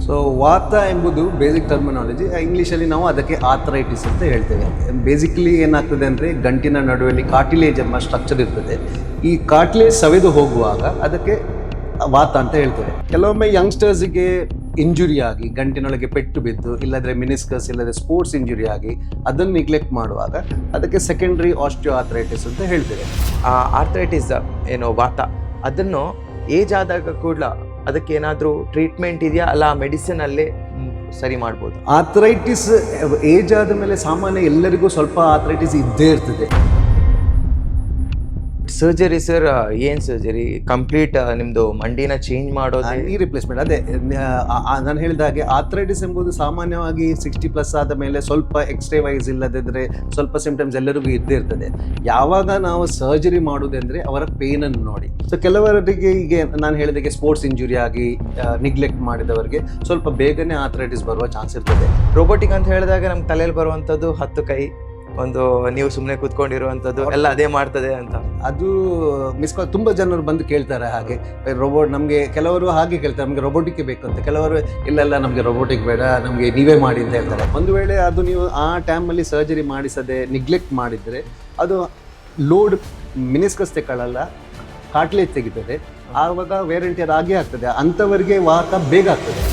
So ವಾತ ಎಂಬುದು basic terminology, ಇಂಗ್ಲೀಷಲ್ಲಿ ನಾವು ಅದಕ್ಕೆ ಆರ್ಥರೈಟಿಸ್ ಅಂತ ಹೇಳ್ತೇವೆ. ಬೇಸಿಕಲಿ ಏನಾಗ್ತದೆ ಅಂದರೆ ಗಂಟಿನ ನಡುವೆಯಲ್ಲಿ ಕಾರ್ಟಿಲೇಜ್ ಎಂಬ ಸ್ಟ್ರಕ್ಚರ್ ಇರ್ತದೆ. ಈ ಕಾರ್ಟಿಲೇಜ್ ಸವೆದು ಹೋಗುವಾಗ ಅದಕ್ಕೆ ವಾತ ಅಂತ ಹೇಳ್ತೇವೆ. ಕೆಲವೊಮ್ಮೆ ಯಂಗ್ಸ್ಟರ್ಸಿಗೆ ಇಂಜುರಿ ಆಗಿ ಗಂಟಿನೊಳಗೆ ಪೆಟ್ಟು ಬಿದ್ದು, ಇಲ್ಲದ್ರೆ ಮಿನಿಸ್ಕಸ್ ಇಲ್ಲದ್ರೆ ಸ್ಪೋರ್ಟ್ಸ್ ಇಂಜುರಿ ಆಗಿ ಅದನ್ನು ನಿಗ್ಲೆಕ್ಟ್ ಮಾಡುವಾಗ ಅದಕ್ಕೆ ಸೆಕೆಂಡ್ರಿ ಆಸ್ಟಿಯೋ ಆರ್ಥರೈಟಿಸ್ ಅಂತ ಹೇಳ್ತೇವೆ. ಆರ್ಥರೈಟಿಸ್ ಏನೋ ವಾತ, ಅದನ್ನು ಏಜ್ ಆದಾಗ ಕೂಡ ಅದಕ್ಕೆ ಏನಾದರೂ ಟ್ರೀಟ್ಮೆಂಟ್ ಇದೆಯಾ, ಅಲ್ಲ ಮೆಡಿಸಿನ್ ಅಲ್ಲೇ ಸರಿ ಮಾಡ್ಬೋದು? ಆರ್ಥರೈಟಿಸ್ ಏಜ್ ಆದ ಮೇಲೆ ಸಾಮಾನ್ಯ ಎಲ್ಲರಿಗೂ ಸ್ವಲ್ಪ ಆರ್ಥರೈಟಿಸ್ ಇದ್ದೇ ಇರ್ತದೆ. ಸರ್ಜರಿ ಸರ್, ಏನು ಸರ್ಜರಿ? ಕಂಪ್ಲೀಟ್ ನಿಮ್ಮದು ಮಂಡಿನ ಚೇಂಜ್ ಮಾಡೋದು, ನೀ ರಿಪ್ಲೇಸ್ಮೆಂಟ್. ಅದೇ ನಾನು ಹೇಳಿದ ಹಾಗೆ ಆರ್ಥರೈಟಿಸ್ ಎಂಬುದು ಸಾಮಾನ್ಯವಾಗಿ 60+ ಆದ ಮೇಲೆ ಸ್ವಲ್ಪ ಎಕ್ಸ್ರೇ ವೈಸ್ ಇಲ್ಲದಿದ್ದರೆ ಸ್ವಲ್ಪ ಸಿಂಪ್ಟಮ್ಸ್ ಎಲ್ಲರಿಗೂ ಇದ್ದೇ ಇರ್ತದೆ. ಯಾವಾಗ ನಾವು ಸರ್ಜರಿ ಮಾಡೋದಂದರೆ ಅವರ ಪೇನನ್ನು ನೋಡಿ. ಸೊ ಕೆಲವರಿಗೆ ಈಗ ನಾನು ಹೇಳಿದಾಗೆ ಸ್ಪೋರ್ಟ್ಸ್ ಇಂಜುರಿ ಆಗಿ ನಿಗ್ಲೆಕ್ಟ್ ಮಾಡಿದವರಿಗೆ ಸ್ವಲ್ಪ ಬೇಗನೆ ಆರ್ಥರೈಟಿಸ್ ಬರುವ ಚಾನ್ಸ್ ಇರ್ತದೆ. ರೋಬೋಟಿಕ್ ಅಂತ ಹೇಳಿದಾಗ ನಮ್ಗೆ ತಲೆಯಲ್ಲಿ ಬರುವಂಥದ್ದು 10 ಕೈ, ಒಂದು ನೀವು ಸುಮ್ಮನೆ ಕೂತ್ಕೊಂಡಿರುವಂಥದ್ದು ಎಲ್ಲ ಅದೇ ಮಾಡ್ತದೆ ಅಂತ. ಅದು ತುಂಬ ಜನರು ಬಂದು ಕೇಳ್ತಾರೆ ಹಾಗೆ, ರೋಬೋಟ್ ನಮಗೆ ಕೆಲವರು ಹಾಗೆ ಕೇಳ್ತಾರೆ, ನಮಗೆ ರೋಬೋಟಿಕ್ ಬೇಕು ಅಂತ. ಕೆಲವರು ಇಲ್ಲ ನಮಗೆ ರೋಬೋಟಿಕ್ ಬೇಡ, ನಮಗೆ ನೀವೇ ಮಾಡಿ ಅಂತ ಹೇಳ್ತಾರೆ. ಒಂದು ವೇಳೆ ಅದು ನೀವು ಆ ಟೈಮಲ್ಲಿ ಸರ್ಜರಿ ಮಾಡಿಸದೆ ನಿಗ್ಲೆಕ್ಟ್ ಮಾಡಿದರೆ ಅದು ಲೋಡ್ ಮಿನಿಸ್ಕಸ್ ತೆಕೊಳ್ಳಲ್ಲ, ಕಾರ್ಟಿಲೇಜ್ ತೆಗಿತದೆ, ಆವಾಗ ವೇರ್ ಆ್ಯಂಡ್ ಟೇರ್ ಆಗೇ ಆಗ್ತದೆ. ಅಂಥವರಿಗೆ ವಾತ ಬೇಗ ಆಗ್ತದೆ.